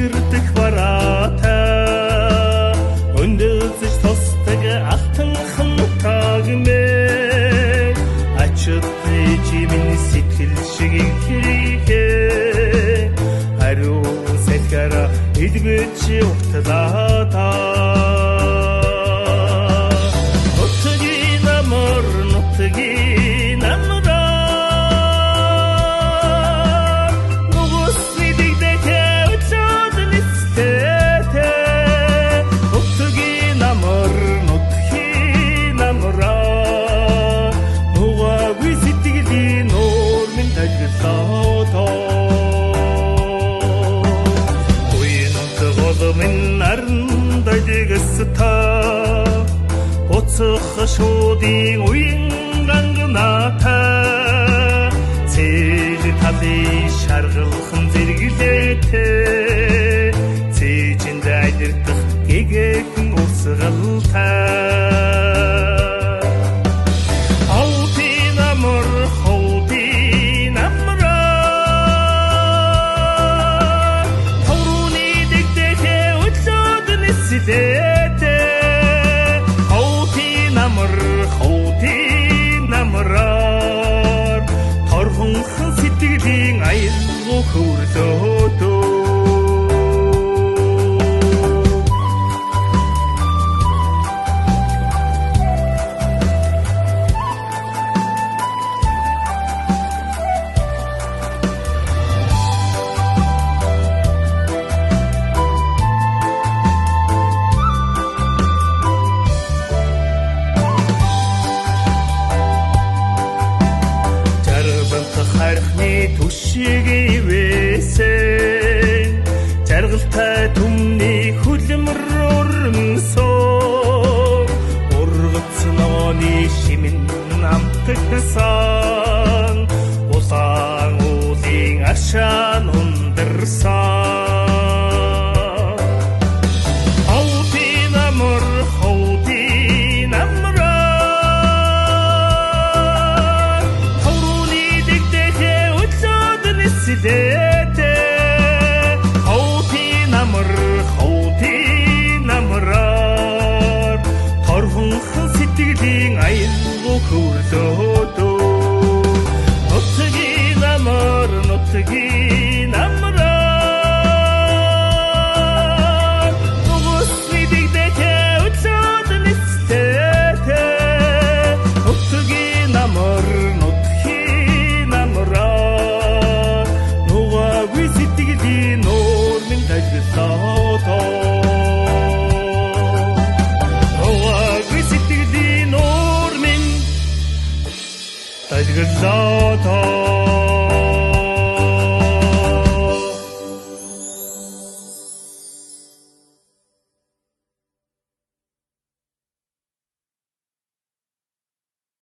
айдырдык барата өндөлсүз тостығы алтын хынтагыме ачытты жемин сетилшиги кириге ару сеткара идбечи уктадата Шудing уйнгангната цэжи тали шаргылхын зергилете цэжинде айдырдык гегекин урсыгылта алтын амыр холтын амра торуни дегдеге өтсөдүн исидете намрар торхонхон сэтгэлийн аял хөрдөөдөө түшиги вэсэн жаргалтай түмний хүлэмр өрмсөн ургацнооны шимэн амтгсан усан уулын ашаан ундарсан алтын амыр холтын амраа торуни дэгдэхэ Сидете алтын амраар торхонхон сэтгэлийн аял хөрдөөдөө нутгийн амраар угсны дэгдэхэ өцөөдөн эцтэхэ нутгийн амраар сэтгэлийн нуурмын тажглаатаа оваагүй сэтгэлийн нуурмын тажглаатаа